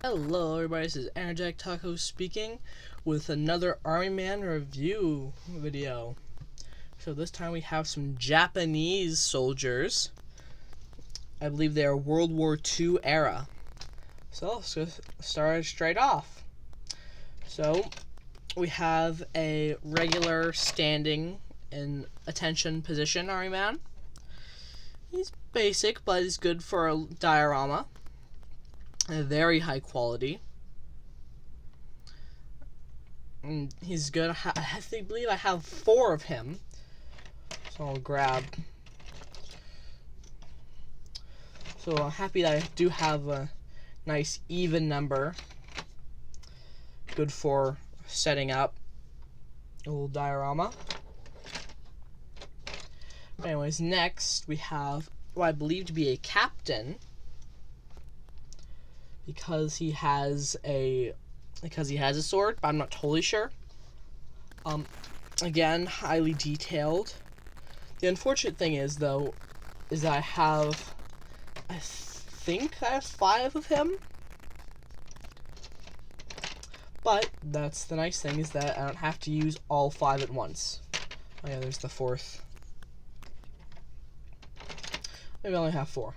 Hello everybody, this is Energetic Taco speaking with another Army Man review video. So this time we have some Japanese soldiers. I believe they are World War II era. So let's just start straight off. So we have a regular standing in attention position Army Man. He's basic, but he's good for a diorama. Very high quality. And he's good. I believe I have 4 of him. So I'll grab. So I'm happy that I do have a nice even number. Good for setting up a little diorama. But anyways, next we have what I believe to be a captain. Because he has a sword, but I'm not totally sure. Again, highly detailed. The unfortunate thing is, though, is that I think I have 5 of him. But that's the nice thing, is that I don't have to use all 5 at once. Oh yeah, there's the 4th. Maybe I only have 4.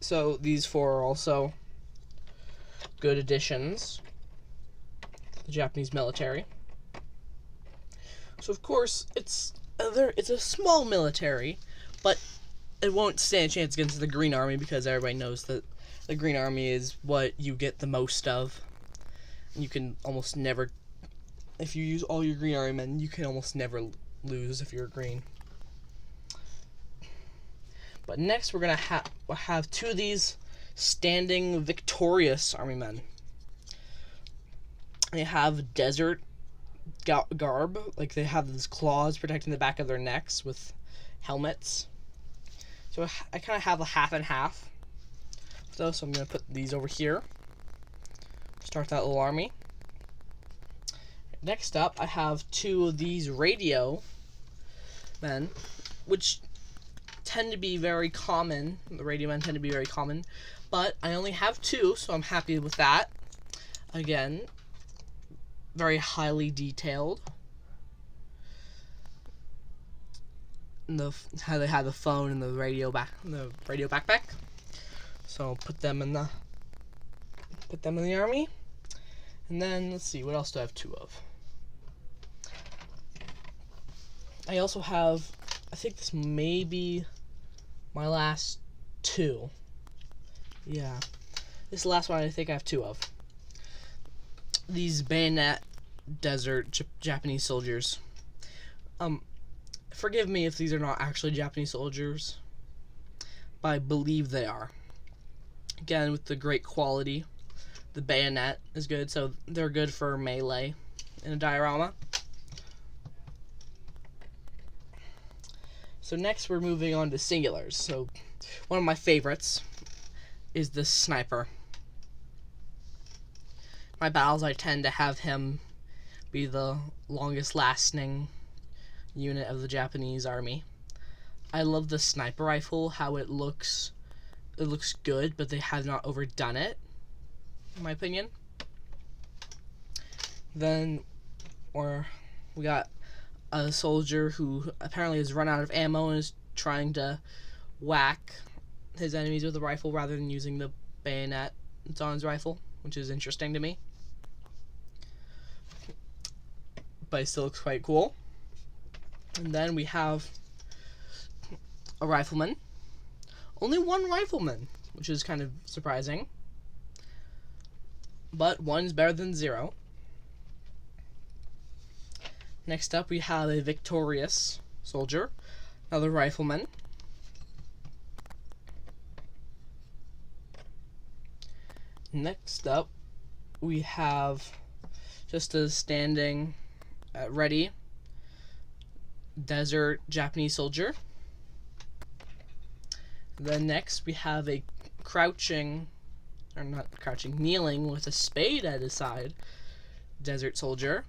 So these 4 are also good additions to the Japanese military. So of course it's a small military, but it won't stand a chance against the Green Army because everybody knows that the Green Army is what you get the most of. You can almost never, if you use all your Green Army men, you can almost never lose if you're green. But next, we're going to have 2 of these standing victorious army men. They have desert garb, like they have these claws protecting the back of their necks with helmets. So I kind of have a half and half. So I'm going to put these over here. Start that little army. Next up, I have 2 of these radio men, which tend to be very common. The radio men tend to be very common, but I only have 2, so I'm happy with that. Again, very highly detailed. And how they have the phone and the radio backpack. So I'll put them in the army. And then let's see, what else do I have 2 of? I also have, I think this may be my last 2. Yeah. This is the last one I think I have 2 of. These bayonet desert Japanese soldiers. Forgive me if these are not actually Japanese soldiers, but I believe they are. Again, with the great quality. The bayonet is good, so they're good for melee in a diorama. So next we're moving on to singulars. So one of my favorites is the sniper. My battles, I tend to have him be the longest lasting unit of the Japanese army. I love the sniper rifle, how it looks good, but they have not overdone it, in my opinion. Then we got a soldier who apparently has run out of ammo and is trying to whack his enemies with a rifle rather than using the bayonet that's on his rifle, which is interesting to me. But it still looks quite cool. And then we have a rifleman. Only 1 rifleman, which is kind of surprising. But 1's better than 0. Next up, we have a victorious soldier, another rifleman. Next up, we have just a standing, ready, desert Japanese soldier. Then next, we have a kneeling with a spade at his side, desert soldier.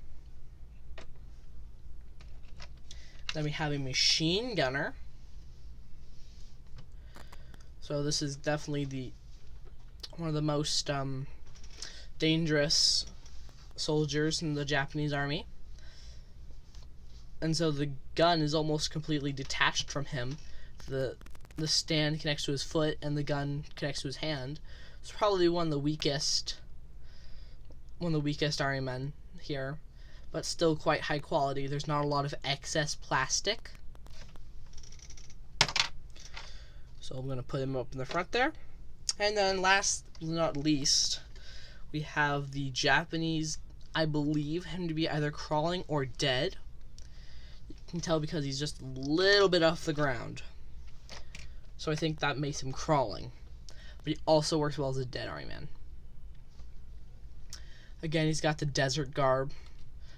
Then we have a machine gunner. So this is definitely one of the most dangerous soldiers in the Japanese army. And so the gun is almost completely detached from him. The stand connects to his foot and the gun connects to his hand. It's probably one of the weakest army men here, but still quite high quality. There's not a lot of excess plastic. So I'm going to put him up in the front there. And then last but not least, we have the Japanese. I believe him to be either crawling or dead. You can tell because he's just a little bit off the ground. So I think that makes him crawling. But he also works well as a dead army man. Again, he's got the desert garb.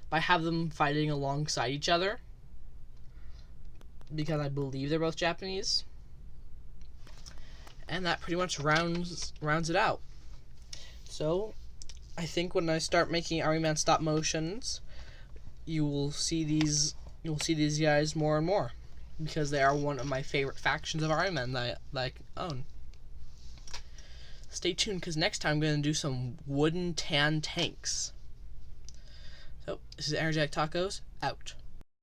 I have them fighting alongside each other because I believe they're both Japanese. And that pretty much rounds it out. So I think when I start making Army Man stop motions, you will see these guys more and more, because they are one of my favorite factions of Army Men that I own. Stay tuned, because next time I'm going to do some wooden tan tanks. So this is Energetic Tacos, out.